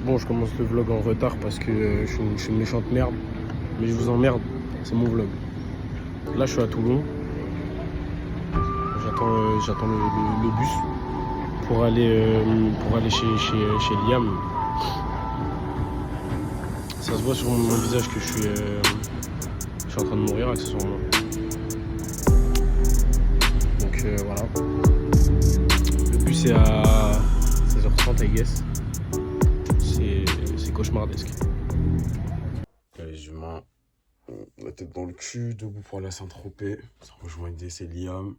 Bon, je commence le vlog en retard parce que je suis une méchante merde. Mais je vous emmerde, c'est mon vlog. Là, je suis à Toulon. J'attends le bus pour aller chez Liam. Ça se voit sur mon visage que je suis en train de mourir accessoirement. Donc voilà. Le bus est à 16h30, I guess. C'est cauchemardesque. Les humains, la tête dans le cul, debout pour aller à Saint-Tropez. Ça rejoint ID, c'est Liam.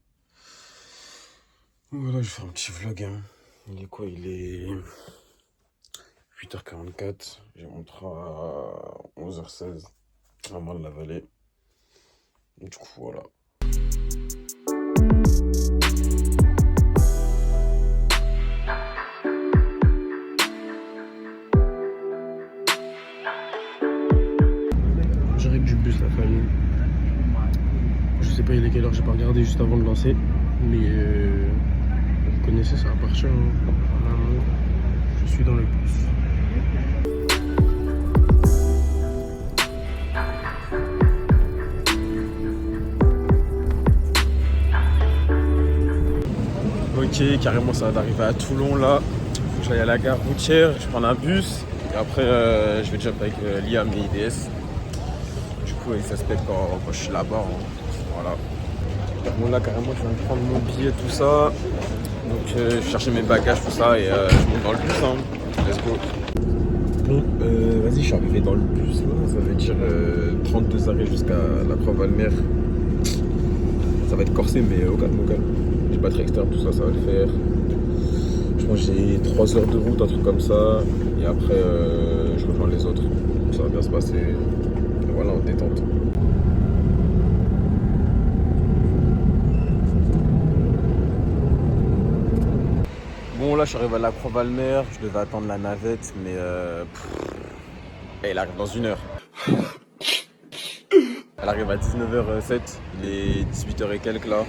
Voilà, je vais faire un petit vlog. Hein. Il est quoi? Il est 8h44. J'ai montré à 11h16 à moi de la vallée. Du coup, voilà. J'arrive du bus, la famille. Je sais pas il est quelle heure, j'ai pas regardé juste avant de lancer. Mais vous connaissez, ça va partir. Hein. Je suis dans le bus. Ok, carrément ça va d'arriver à Toulon là. Faut que j'aille à la gare routière, je prends un bus. Et après je vais jump avec Liam et IDS. Du coup il s'aspecte quand je suis là-bas. Hein. Voilà. Bon là carrément je viens de prendre mon billet, tout ça. Donc je vais chercher mes bagages, tout ça et je monte dans le bus. Hein. Let's go. Bon, vas-y, je suis arrivé dans le bus là. Ça veut dire 32 arrêts jusqu'à la Croix-Valmer. Ça va être corsé mais au calme, au calme. J'ai batterie externe, tout ça, ça va le faire. Je pense que j'ai 3 heures de route, un truc comme ça. Et après, je rejoins les autres. Ça va bien se passer. Et voilà, en détente. Bon, là, je suis arrivé à la Croix-Valmer. Je devais attendre la navette, mais elle arrive dans 1 heure. Elle arrive à 19h07. Il est 18h et quelques là.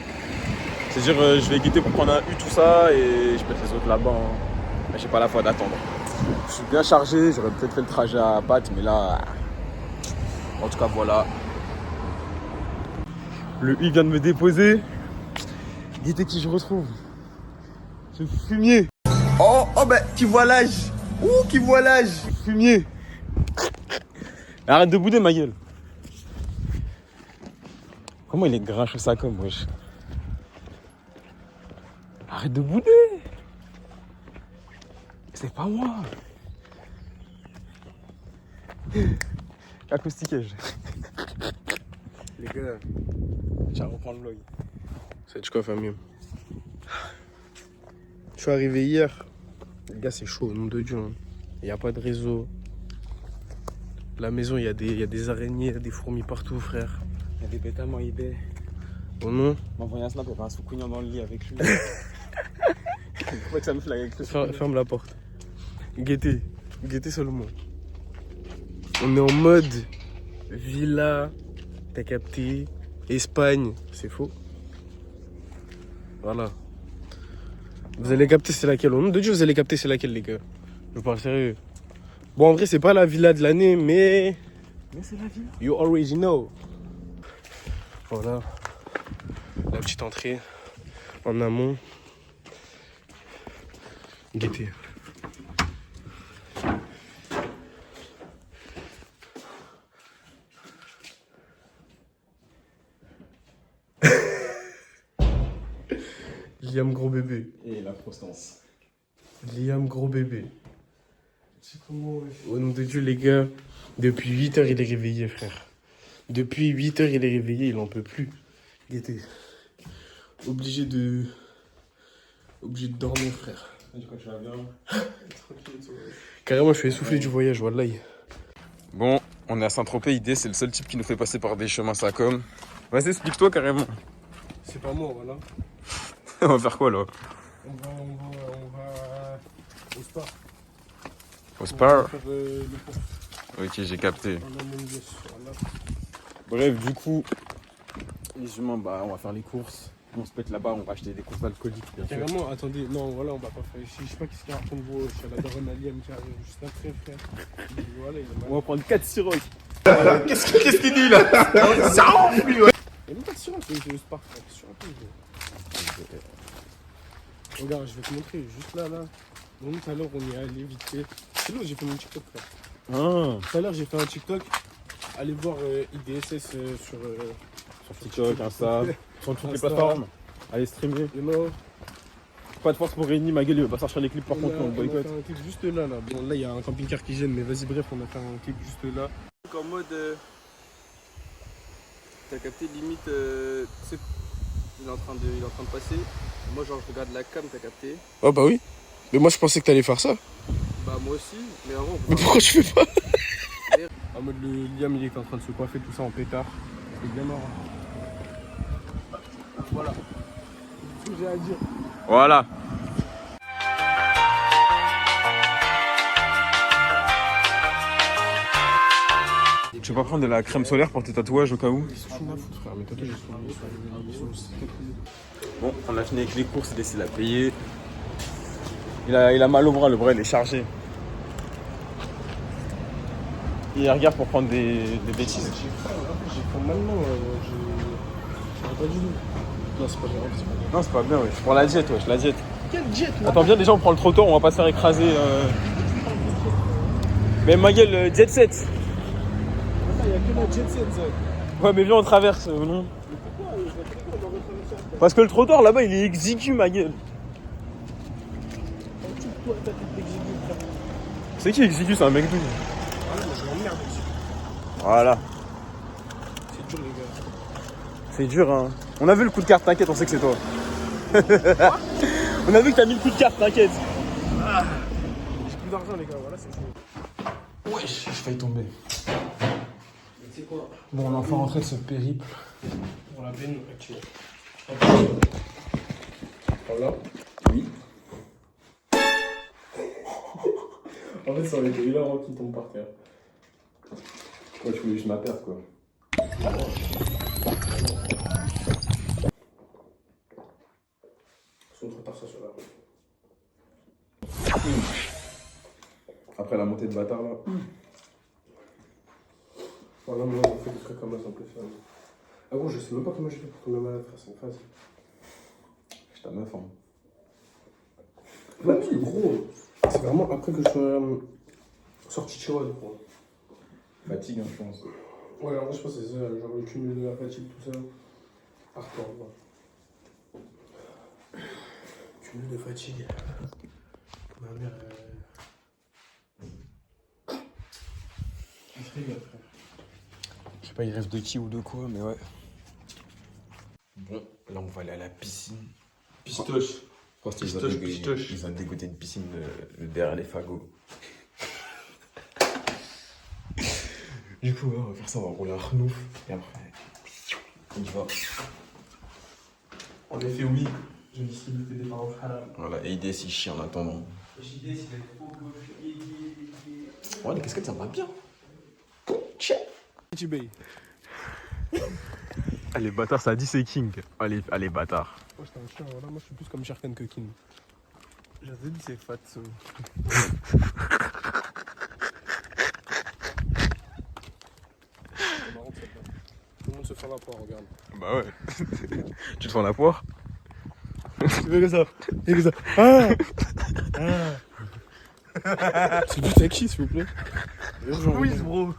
C'est-à-dire, je vais guetter pour prendre un U, tout ça, et je pète les autres là-bas. Hein. Mais j'ai pas la foi d'attendre. Je suis bien chargé, j'aurais peut-être fait le trajet à Bath, mais là... En tout cas, voilà. Le U vient de me déposer. Guettez qui je retrouve. C'est Fumier. Oh ben, qui voit l'âge. Ouh, qui voit l'âge. Fumier. Arrête de bouder, ma gueule. Comment il est grincheux ça comme, wesh. Arrête de bouder. C'est pas moi. Acoustiquage. Les gars, tiens, reprends le vlog. C'est quoi, famille? Je suis arrivé hier. Les gars, c'est chaud, au nom de Dieu. Hein. Il n'y a pas de réseau. La maison, il y a des araignées, il y a des fourmis partout, frère. Il y a des bêtes à moi, eBay. Oh non? M'a envoyé un snap, il y avait un sous-couignon dans le lit avec lui. Pourquoi que ça me flag avec le Ferme la porte. Guettez seulement. On est en mode villa, t'as capté, Espagne, c'est faux. Voilà. Vous allez capter c'est laquelle? Au nom de Dieu, vous allez capter c'est laquelle, les gars? Je parle sérieux. Bon, en vrai, c'est pas la villa de l'année, mais c'est la villa. You already know. Voilà. La petite entrée en amont. Guettez. Liam gros bébé. Et la Constance. Liam gros bébé. Au nom de Dieu, les gars, depuis 8h, il est réveillé, frère. Depuis 8h, il est réveillé, il en peut plus. Il était obligé de dormir, frère. Quand tu vas bien. Carrément, je suis essoufflé du voyage, wallahi. Bon, on est à Saint-Tropez, ID, c'est le seul type qui nous fait passer par des chemins Sacom. Vas-y, explique-toi carrément. C'est pas moi, voilà. On va faire quoi là? On va au spa. Au Spar? Faire, le cours. Ok, j'ai capté. Voilà. Bref, du coup, les humains, bah, on va faire les courses. On se pète là-bas, on va acheter des courses alcooliques, bien sûr. Carrément, attendez, non, voilà, on va pas faire. Je sais pas qu'est-ce qu'il raconte, gros. Je suis à la daronne à Liam qui arrive juste après, frère. Voilà, il est On va prendre 4 sirops. Qu'est-ce qu'il dit là? Ça enfle, ouais. Il y a même pas de sirop, c'est juste pas. Regarde, je vais te montrer, juste là, là. Donc tout à l'heure, on y est allé vite fait. C'est là où j'ai fait mon TikTok, frère. Ah, Tout à l'heure, j'ai fait un TikTok. Allez voir IDSS sur TikTok, Insta, sur toutes les Insta. plateformes. Allez streamer. You know, Pas de force pour Rémi, ma gueule, il va pas sortir les clips par contre, on on a boycott. fait un clip juste là, là. Bon, là, il y a un camping-car qui gêne, mais vas-y, bref, on a fait un clip juste là. En mode. T'as capté, limite, tu sais, il est en train de passer. Moi, genre, je regarde la cam, t'as capté. Oh bah oui. Mais moi je pensais que t'allais faire ça. Bah, moi aussi, mais avant. Mais pourquoi tu fais pas? En mode, le Liam, il était en train de se coiffer tout ça en pétard. C'était bien marrant. Voilà. C'est ce que j'ai à dire. Voilà. Tu vas pas prendre de la crème solaire pour tes tatouages au cas où? Frère, mais tatouages, ils sont Bon, on a fini avec les courses, il essaie de la payer. Il a mal au bras, le bras il est chargé. Il regarde pour prendre des bêtises. J'ai fait maintenant, j'ai pas du tout. Non, c'est pas grave, c'est pas grave. Non, c'est pas bien, wesh. Pour la diète, wesh, la diète. Quel jet, là? Attends bien, déjà on prend le trottoir, on va pas se faire écraser. Mais ma gueule, jet set. Attends, il y a que le jet set, ça. Ouais, mais viens, on traverse, non? Pourquoi on aurait traversé après? Parce que le trottoir là-bas il est exigu, ma gueule. Toi, ta tête d'exigu, frère. C'est qui exigu? C'est un mec d'où? Voilà, moi, je m'emmerde exigu. Voilà. C'est dur, les gars. C'est dur, hein. On a vu le coup de carte, t'inquiète, on sait que c'est toi. On a vu que t'as mis le coup de carte, t'inquiète. J'ai plus d'argent, les gars, voilà, c'est chaud. Wesh, j'ai failli tomber. Tu sais quoi? Bon, on est enfin rentré de ce périple. Pour la peine, actuelle. Voilà. Oui. En fait, ça aurait été hilarant qui tombe par terre. Ouais, je voulais juste ma perte, quoi. Son retard, ça sur la route. Après la montée de bâtard, là. Voilà, moi, on fait des trucs comme ça, un peu ça. Ah bon, je sais même pas comment j'ai fait pour tomber malade, frère, c'est une phase. Je ta meuf, hein. Ouais, parce que gros, c'est vraiment après que je suis sorti de chez moi, gros. Fatigue, hein, je pense. Ouais, alors moi, je pense que c'est ça, genre le cumul de la fatigue, tout ça. Hardcore, quoi. Cumul de fatigue. Ma mère, elle se régale, frère. Je sais pas, il reste de qui ou de quoi, mais ouais. Bon, là on va aller à la piscine. Pistoche. Je pense qu'ils ont dégoûté une piscine derrière les fagots. Du coup, on va faire ça, on va rouler un renouf. Et après, on y va. En effet, oui, je distribue des parents haram. Voilà, et IDS il chie en attendant. JD, s'il est trop gauche. Ouais, les casquettes ça va bien. Tu payes. Allez, bâtard, ça dit c'est King. Allez, bâtard. Moi, j'étais un chien, voilà, moi, je suis plus comme Sharkan que Kin. J'avais dit, c'est fatso. C'est marrant, celle-là. Tout le monde se fait la poire, regarde. Bah ouais. Tu te fais la poire? Fais comme ça. Fais comme ça. Ah ah. C'est du avec qui, s'il vous plaît? Oui, bro.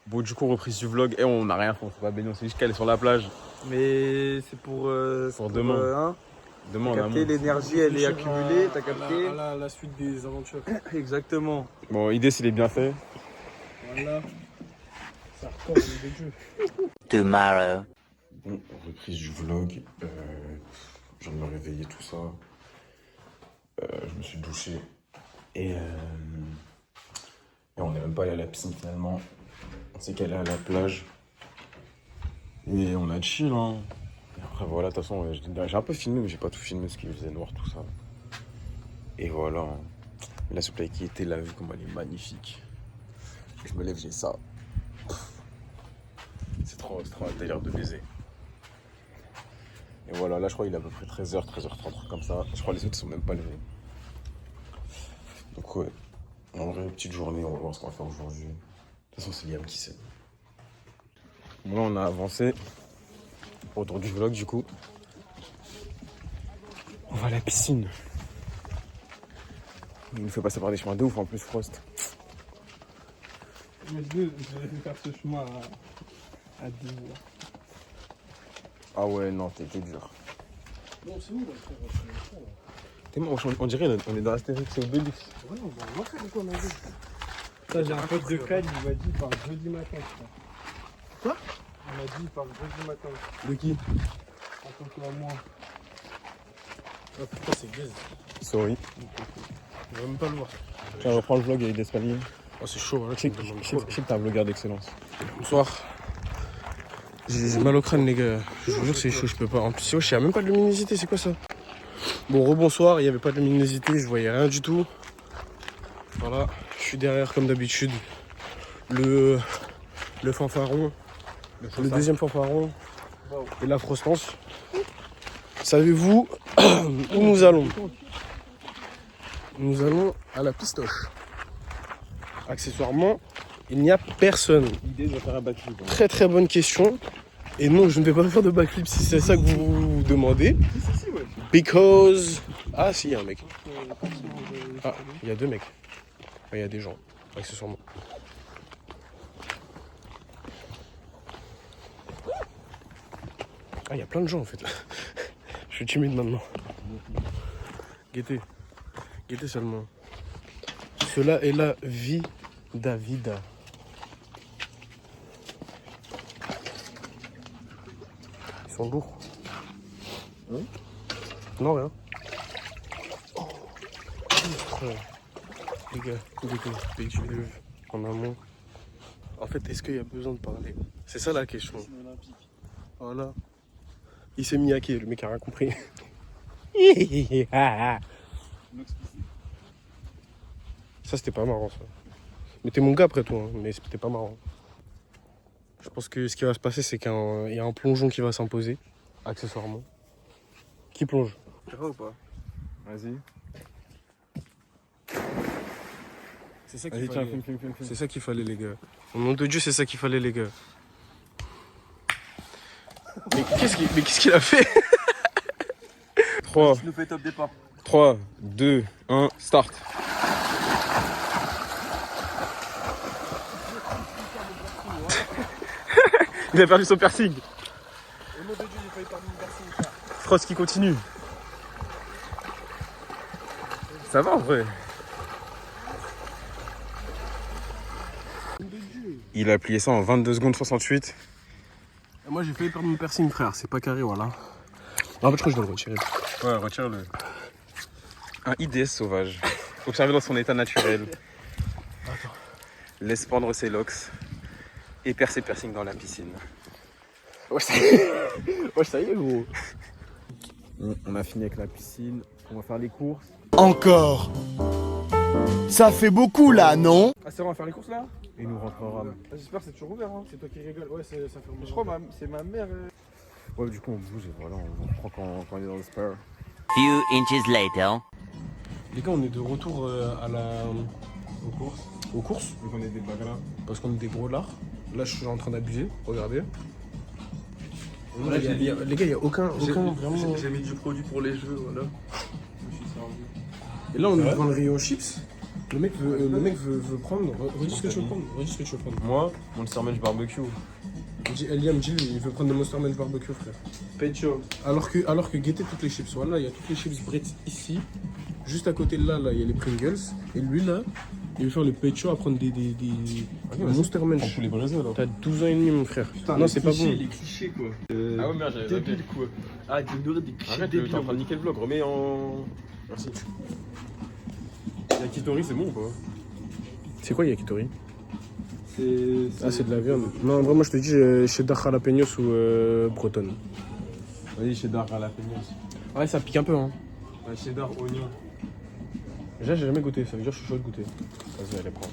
Bon, du coup, reprise du vlog. Et on n'a rien fait, on s'est pas baigné, on s'est juste calé sur la plage. Mais c'est pour demain. Demain, on a capter l'énergie, elle est accumulée, t'as capté? La suite des aventures. Exactement. Bon, idée, s'il est bien fait. Voilà. Ça retombe des jeux. Tomorrow. Bon, reprise du vlog. Je viens de me réveiller, tout ça. Je me suis douché. Et on n'est même pas allé à la piscine finalement. On s'est calé à la plage. Et on a chill, hein. Et après, voilà, de toute façon, j'ai un peu filmé, mais j'ai pas tout filmé parce qu'il faisait noir, tout ça. Et voilà. Hein. La soupe qui était, la vue, comme elle est magnifique. Je me lève, j'ai ça. C'est trop un délire de baiser. Et voilà, là je crois qu'il est à peu près 13h, 13h30, truc comme ça. Je crois que les autres sont même pas levés. Donc ouais, en vrai, petite journée, on va voir ce qu'on va faire aujourd'hui. De toute façon, c'est Liam qui sait. Bon, là, on a avancé autour du vlog, du coup. On va à la piscine. Il nous fait passer par des chemins de ouf en plus, Frost. Imaginez, j'aurais fait faire ce chemin à 10 mois. Ah ouais, non, t'es dur. Non, c'est où, là, frère? On dirait on est dans Astérix et Obélix. Ouais, on va montrer de quoi on a vu. Ça, j'ai un pote de Cannes, il m'a dit par jeudi matin, frère. Quoi? Il m'a dit par jeudi matin. De qui? En tant que moi. Ah putain, c'est gaze. Sorry. Je vais même pas le voir. Tiens, reprends le vlog avec d'Espalier. Oh, c'est chaud, hein. Je sais que t'es un vlogueur d'excellence. Bonsoir. J'ai mal au crâne, les gars. Je vous jure, c'est chaud, je peux pas. En plus, il n'y a même pas de luminosité, c'est quoi ça? Bon, rebonsoir, il n'y avait pas de luminosité, je voyais rien du tout. Voilà, je suis derrière comme d'habitude. Le fanfaron, le deuxième fanfaron et la Frostance. Savez-vous où nous allons? Nous allons à la pistoche. Accessoirement, il n'y a personne. L'idée de faire un backflip. Très très bonne question. Et non, je ne vais pas faire de backflip si c'est ça que vous demandez. Because... Ah si, il y a un mec. Ah, il y a deux mecs. Enfin, il y a des gens, accessoirement. Ah, il y a plein de gens en fait. Je suis timide maintenant. Guettez. Guettez seulement. Cela est la vie Davida. Ils sont lourds. Hein? Non, rien. Oh, les gars, des en amont. En fait, est-ce qu'il y a besoin de parler? C'est ça la question. Voilà. Il s'est mis à quai, le mec a rien compris. Ça, c'était pas marrant, ça. Mais t'es mon gars après toi, hein, mais c'était pas marrant. Je pense que ce qui va se passer, c'est qu'il y a un plongeon qui va s'imposer, accessoirement. Qui plonge? Tu vas ou pas? Vas-y. C'est ça qu'il Vas-y, tiens, fallait. filme. C'est ça qu'il fallait, les gars. Au nom de Dieu, c'est ça qu'il fallait, les gars. Mais qu'est-ce qu'il a fait? 3, Tu nous fais top départ. 3, 2, 1, start. Il a perdu son piercing. Au nom de Dieu, j'ai failli perdre mon piercing. Frost qui continue. Ça va en vrai. Il a plié ça en 22 secondes 68. Moi, j'ai failli perdre mon piercing, frère. C'est pas carré, voilà. En fait, je crois que je dois le retirer. Ouais, retire-le. Un IDS sauvage. Observé dans son état naturel. Attends. Laisse pendre ses locks. Et perd ses piercings dans la piscine. Ouais, ça y est. Ouais, ça y est, gros. On a fini avec la piscine. On va faire les courses. Encore. Ça fait beaucoup là, non? Ah, c'est vrai, on va faire les courses là? Et nous rentrera. J'espère que c'est toujours ouvert. Hein. C'est toi qui rigoles. Ouais, ça ferme. Je crois que c'est ma mère. Ouais, du coup, on bouge et voilà, on prend quand on est dans le spare. Few inches later. Les gars, on est de retour Aux courses. aux courses. Donc on est des bagarres. Parce qu'on est des gros lards. Là, je suis en train d'abuser. Regardez. Là, les gars, il n'y a aucun vraiment. J'ai mis du produit pour les jeux, voilà. Et là, on est devant le rayon chips. Le mec veut prendre. Redis ce que tu veux prendre. Redis ce que tu veux prendre. Moi, Monster Munch barbecue. Liam, dis-lui, il veut prendre des Monster Munch barbecue, frère. Pecho. Alors que guettez toutes les chips. Voilà, il y a toutes les chips Brits ici. Juste à côté de là, il y a les Pringles. Et lui, là, il veut faire le pecho à prendre des Monster Munch. Pour les briser alors. T'as 12 ans et demi, mon frère. Non, c'est pas bon. Les clichés, quoi. Ah ouais, merde, j'avais zappé. Débile, quoi. Ah, des clichés Arrête, débiles. t'es en train de niquer le vlog. Remets en. Merci. Yakitori, c'est bon ou pas? C'est quoi Yakitori? C'est. Ah, c'est de la viande. Non, vraiment, je te dis, cheddar jalapenos ou bretonne. Vas-y, cheddar à la peignasse. Ouais, ça pique un peu, hein. Ouais, cheddar, oignon. Déjà, j'ai jamais goûté, ça veut dire que je suis chaud de goûter. Vas-y, allez, prends.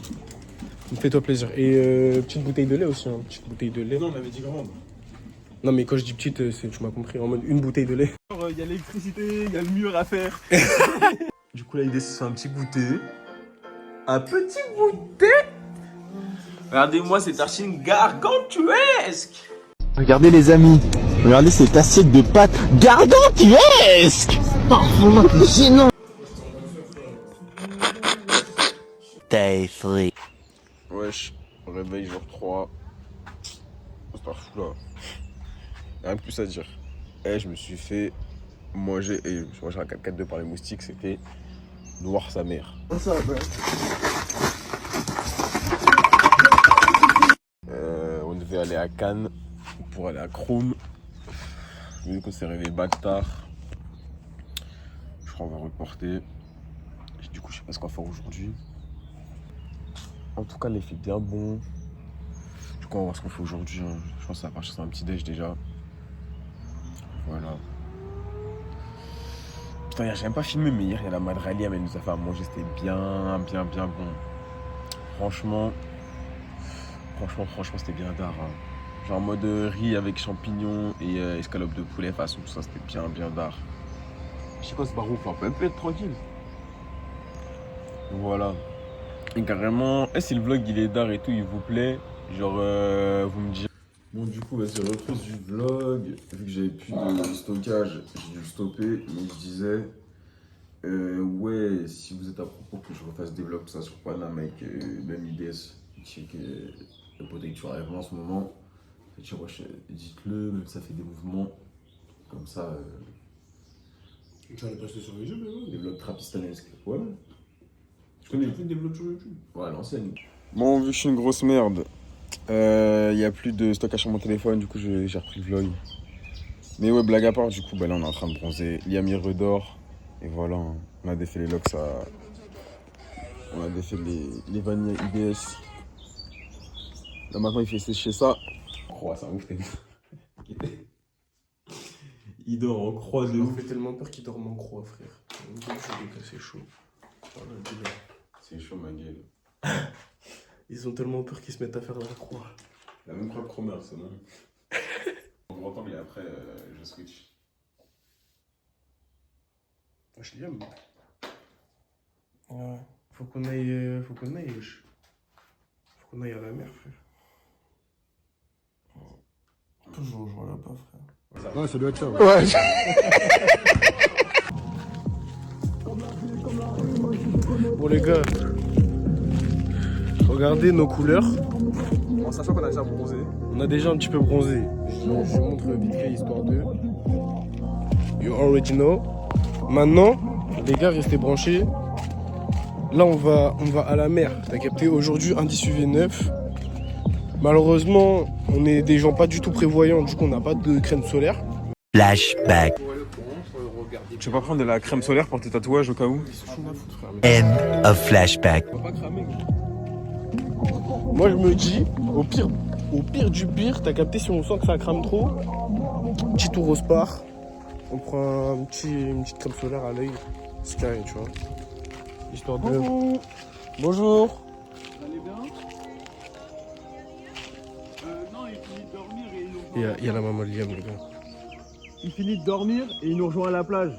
Fais-toi plaisir. Et petite bouteille de lait aussi, hein. Petite bouteille de lait. Non, on avait 10 grammes. Non, mais quand je dis petite, tu m'as compris, en mode une bouteille de lait. Il y a l'électricité, il y a le mur à faire. Du coup, là, l'idée, c'est un petit goûter. Un petit goûter. Regardez-moi cette tartine gargantuesque. Regardez les amis, regardez cette assiette de pâtes gargantuesque. Parfumant, gênant. Day 3. Wesh, réveil jour 3. C'est pas fou là. Rien de plus à dire. Et je me suis fait manger, et je me suis mangé un 4-4-2 par les moustiques, c'était noir sa mère. On devait aller à Cannes pour aller à Chrome. Vu qu'on s'est réveillé bâtard. Je crois qu'on va reporter. Du coup, je sais pas ce qu'on va faire aujourd'hui. En tout cas, l'effet bien bon. Du coup, on va voir ce qu'on fait aujourd'hui. Hein. Je pense que ça va partir sur un petit déj déjà. Voilà. Putain, j'ai même pas filmé, mais hier, il y a la Madralia, mais elle nous a fait à manger. C'était bien bon. Franchement, c'était bien d'art. Hein. Genre en mode riz avec champignons et escalope de poulet, façon tout ça, c'était bien d'art. Je sais pas, ce baron, on peut même plus être tranquille. Voilà. Et carrément, si le vlog il est d'art et tout, il vous plaît, genre vous me direz. Bon, du coup, vas-y, reprise du vlog. Vu que j'avais plus de stockage, j'ai dû le stopper. Mais je disais, ouais, si vous êtes à propos que je refasse des vlogs, tout ça sur Paname avec même IDS, je sais que le pote est toujours avec moi en ce moment. Dites-le, même si ça fait des mouvements comme ça. Tu vas les poster sur YouTube, des vlogs trapistanesques. Ouais. Tu connais plus des vlogs sur YouTube? Ouais, l'ancienne. Bon, vu que je suis une grosse merde, il n'y a plus de stockage sur mon téléphone, du coup j'ai repris le vlog. Mais ouais, blague à part, du coup, bah, là on est en train de bronzer. Liam il redort. Et voilà, hein. On a défait les locks, ça. On a défait les vanilles IBS. Là maintenant il fait sécher ça. Croix, ça ouf, t'es. Il dort en croix de Ça me ouf. fait tellement peur qu'ils dorment en croix, frère. C'est chaud. C'est chaud, ma gueule. Ils ont tellement peur qu'ils se mettent à faire la croix. La même croix que Cromer, c'est non. On va entendre, mais après, je switch. Je l'aime. Ouais. Faut qu'on aille. Faut qu'on aille à la mer, frère. Toujours jouer là-bas, frère. Ouais, ça doit être ça. Ouais. Bon les gars, regardez nos couleurs. En sachant qu'on a déjà bronzé. On a déjà un petit peu bronzé. Je montre vite fait histoire de. You already know. Maintenant, les gars, restez branchés. Là, on va à la mer. T'as capté, aujourd'hui, indice UV 9. Malheureusement, on est des gens pas du tout prévoyants, du coup, on n'a pas de crème solaire. Flashback. Tu vas pas prendre de la crème solaire pour tes tatouages au cas où? End of flashback. Moi, je me dis, au pire du pire, t'as capté, si on sent que ça crame trop, petit tour au spar, on prend une petite crème solaire à l'œil, c'est carré, tu vois. Histoire de... Bonjour. Vous allez bien? Non, il finit de dormir et il nous rejoint. Il y a la maman Liam, les gars. Il finit de dormir et il nous rejoint à la plage.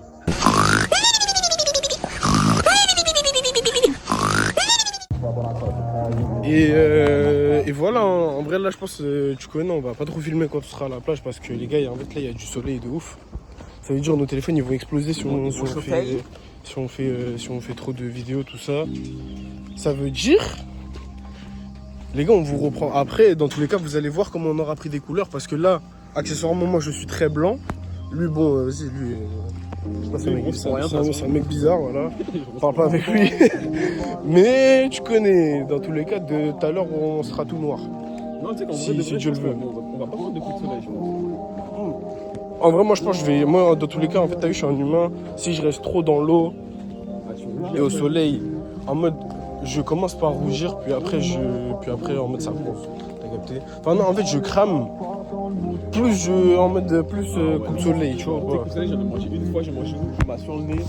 Et voilà, en vrai là je pense, tu connais, on va pas trop filmer quand on sera à la plage parce que les gars, en fait là il y a du soleil de ouf. Ça veut dire nos téléphones ils vont exploser si on fait trop de vidéos, tout ça. Ça veut dire, les gars, on vous reprend après. Dans tous les cas, vous allez voir comment on aura pris des couleurs parce que là, accessoirement, moi je suis très blanc. Lui, bon, vas-y, lui. C'est un mec bizarre, voilà. On parle pas avec lui. Mais tu connais, dans tous les cas, de tout à l'heure, on sera tout noir. Non, tu sais qu'en Si Dieu le veut. on va pas prendre de coups de soleil, je pense. En vrai, moi je pense que moi, dans tous les cas, en fait, t'as vu, je suis un humain. Si je reste trop dans l'eau et au soleil, en mode, je commence par rougir, puis après, en mode, ça bronze. T'as capté? Enfin, non, en fait, je crame. Plus coup de soleil, tu vois. Coup de soleil, j'en ai mangé une fois, j'ai mangé sur le nez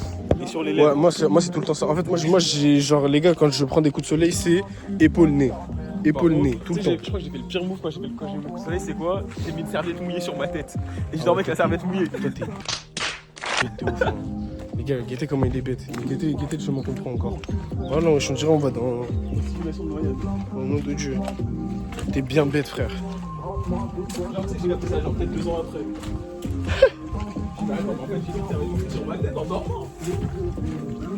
et sur les lèvres. Ouais, moi c'est tout le temps ça. En fait, moi j'ai genre, les gars, quand je prends des coups de soleil, c'est épaule-nez. épaule-nez, tout le temps. Je crois que j'ai fait le pire move quand j'ai mis le soleil, c'est quoi? J'ai mis une serviette mouillée sur ma tête. Et je dormais avec la serviette mouillée. Toi, t'es bête de ouf, hein. Les gars, guettez comment il est bête. Guettez, je m'en comprends encore. Voilà, on dirait on va dans une simulation de mariage. Au nom de Dieu. T'es bien bête, frère. Genre, tu sais, j'ai capté ça, genre peut-être 2 ans après. En fait, j'ai mis une serviette mouillée sur ma tête en dormant.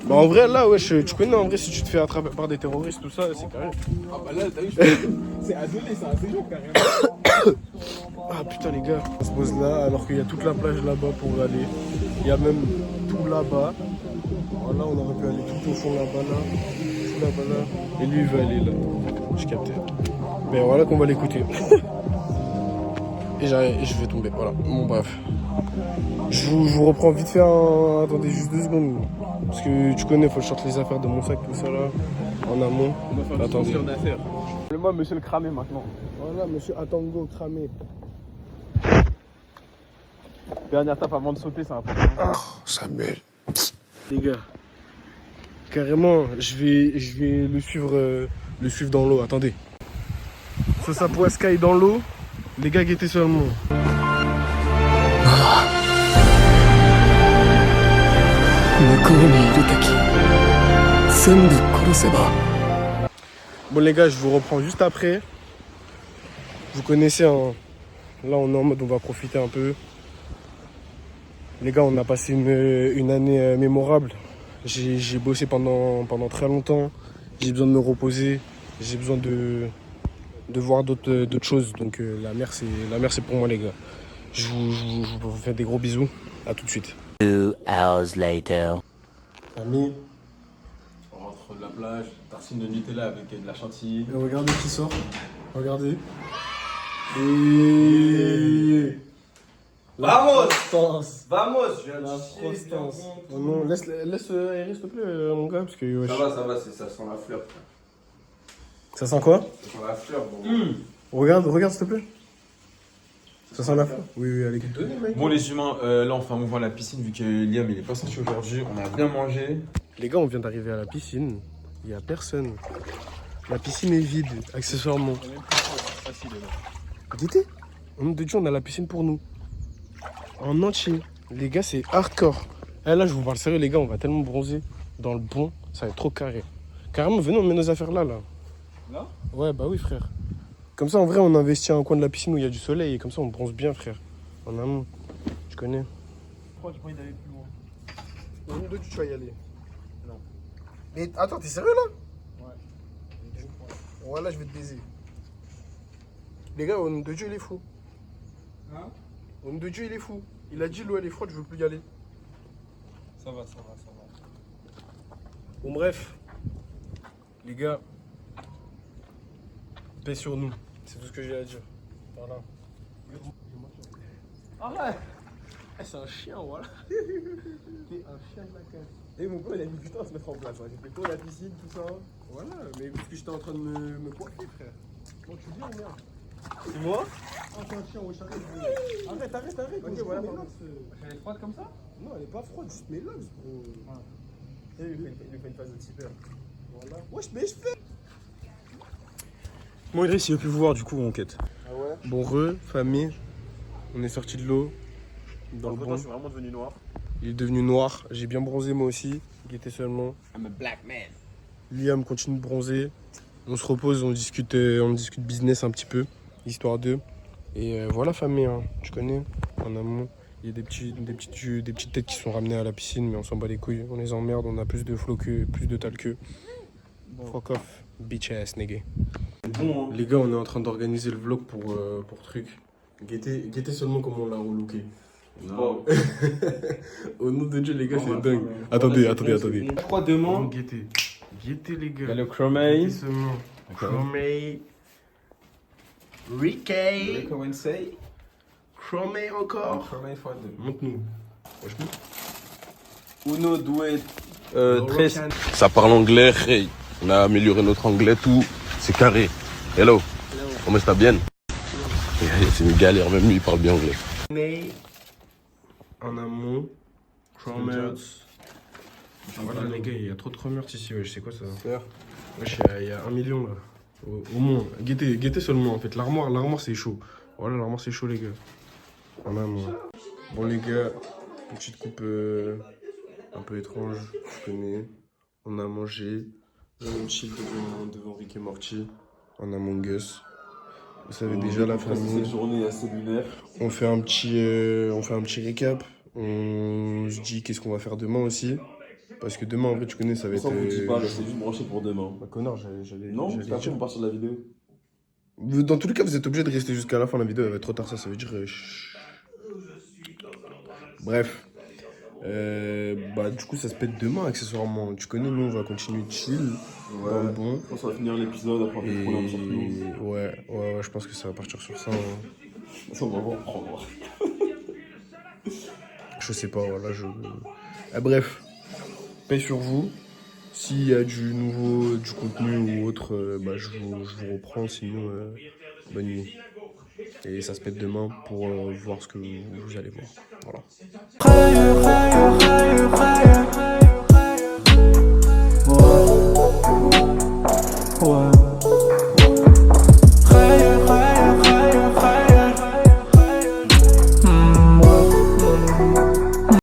Bah en vrai là ouais tu connais en vrai si tu te fais attraper par des terroristes tout ça c'est carré. Ah bah là, t'as vu, c'est isolé, c'est un séjour carrément. Ah putain les gars, on se pose là alors qu'il y a toute la plage là-bas pour aller. Il y a même tout là-bas. Voilà on aurait pu aller tout au fond là-bas là. Tout là-bas là. Et lui il veut aller là. J'ai capté. Mais voilà qu'on va l'écouter. Et je vais tomber, voilà. Bon bref. Je vous reprends vite fait Attendez juste 2 secondes. Parce que tu connais, faut que je sorte les affaires de mon sac, tout ça là. En amont. Attendez. Moi, monsieur le cramé maintenant. Voilà, monsieur Atango cramé. Dernière tape avant de sauter, c'est important. Samuel. Les gars. Carrément, je vais le suivre dans l'eau. Attendez. Ça pourrait sky dans l'eau. Les gars, guettez seulement. Bon les gars, je vous reprends juste après. Vous connaissez, hein. Là on est en mode on va profiter un peu. Les gars, on a passé une année mémorable. J'ai bossé pendant très longtemps. J'ai besoin de me reposer. J'ai besoin de voir d'autres choses. Donc la mer c'est pour moi les gars. Je vous fais des gros bisous. À tout de suite. 2 hours later. Amis, on rentre de la plage, tartine de Nutella avec de la chantilly. Et regardez qui sort. Regardez. Et... Vamos! Prestance. Vamos! Je viens La de prestance. Oh non, laisse aérer s'il te plaît mon gars parce que wesh. Ça va, ça sent la fleur. Ça sent quoi? Ça sent la fleur, bon. Regarde s'il te plaît. Ça sent la fleur? Oui, allez. Bon les humains, là on fait un mouvement à la piscine vu que Liam il est pas sorti aujourd'hui, on a bien mangé. Les gars, on vient d'arriver à la piscine. Il y a personne. La piscine est vide, accessoirement. Goûtez. Au nom de Dieu, on a la piscine pour nous. En entier. Les gars, c'est hardcore. Eh, là, je vous parle sérieux, les gars, on va tellement bronzer dans le bon. Ça va être trop carré. Carrément, venez, on met nos affaires là. Là? Ouais, bah oui, frère. Comme ça, en vrai, on investit un coin de la piscine où il y a du soleil. Et comme ça, on bronze bien, frère. En amont. Je connais. Pourquoi tu peux d'aller plus loin? Au nom de Dieu, tu vas y aller. Non. Mais attends, t'es sérieux là? Ouais. Voilà, je vais te baiser. Les gars, au nom de Dieu, il est fou. Hein? Au nom de Dieu, il est fou. Il a dit l'eau elle est froide, je veux plus y aller. Ça va. Bon bref, les gars, paix sur nous. C'est tout ce que j'ai à dire. Voilà. Arrête! C'est un chien, voilà. T'es un chien de la casse. Et mon gars, il a mis du temps à se mettre en place. J'ai fait quoi, la piscine, tout ça? Voilà, mais parce que j'étais en train de me coiffer, frère. Bon, tu viens, merde. C'est moi? Ah, t'es un chien, wesh, arrête. Arrête. Ok, voilà. Elle est froide comme ça? Non, elle est pas froide, juste mes logs, bro. Il lui fait une phase de tipeur. Voilà. Wesh, mais je fais. Bon, Idriss, il veut plus vous voir, du coup, on quête. Ah ouais? Bon, famille, on est sorti de l'eau. Dans le bon. Je suis vraiment devenu noir. Il est devenu noir. J'ai bien bronzé moi aussi. Guettez seulement. I'm a black man. Liam continue de bronzer. On se repose, on discute business un petit peu, histoire d'eux. Et voilà, famille, hein, tu connais, en amont. Il y a des petites têtes qui sont ramenées à la piscine, mais on s'en bat les couilles. On les emmerde, on a plus de flow que, plus de tal que. Fuck off, bitch ass nigga. Bon, hein. Les gars, on est en train d'organiser le vlog pour truc. Guettez seulement comment on l'a relooké. Non. Au nom de Dieu, les gars, c'est dingue. Attendez. Trois demandes. Guettez, les gars. Il y a le Chromé. Guettez seulement. Chromé. Ricky. Wednesday. Chromé encore. Chromé x2. Montre-nous. Uno, doué, 13. Ça parle anglais, hey. On a amélioré notre anglais, tout. C'est carré. Hello. Comment ça bien? C'est une galère, même lui il parle bien anglais. Mais en amont, Chromers. Voilà les gars, il y a trop de Chromers ici, wesh, c'est quoi ça? Wesh, il y a 1 million là. Au moins, guettez seulement en fait. L'armoire c'est chaud. Voilà, l'armoire c'est chaud les gars. Voilà, moi. Bon les gars, petite coupe un peu étrange, je connais. On a mangé. On chill devant Rick et Morty. En Among Us. Vous savez déjà la famille. Cette journée assez lunaire. On fait un petit récap. On se dit qu'est-ce qu'on va faire demain aussi. Parce que demain, en vrai, tu connais, ça va être... Ça vous dit pas, c'est juste branché pour demain. Bah connard, j'allais... Non, j'allais c'est après dire. on part sur la vidéo. Dans tous les cas, vous êtes obligés de rester jusqu'à la fin de la vidéo. Elle va être trop tard, ça veut dire... Bref. Bah du coup, ça se pète demain, accessoirement. Tu connais, nous, on va continuer de chill. Dans le bon. Je pense qu'on va finir l'épisode, après on va prendre un surtout. Ouais, je pense que ça va partir sur ça. Hein. Ça, on va voir, prendre. Je sais pas, voilà, bref. Paix sur vous. S'il y a du contenu ou autre, bah, je vous reprends. Sinon, bonne nuit. Et ça se pète demain pour voir ce que vous allez voir. Voilà. Ouais.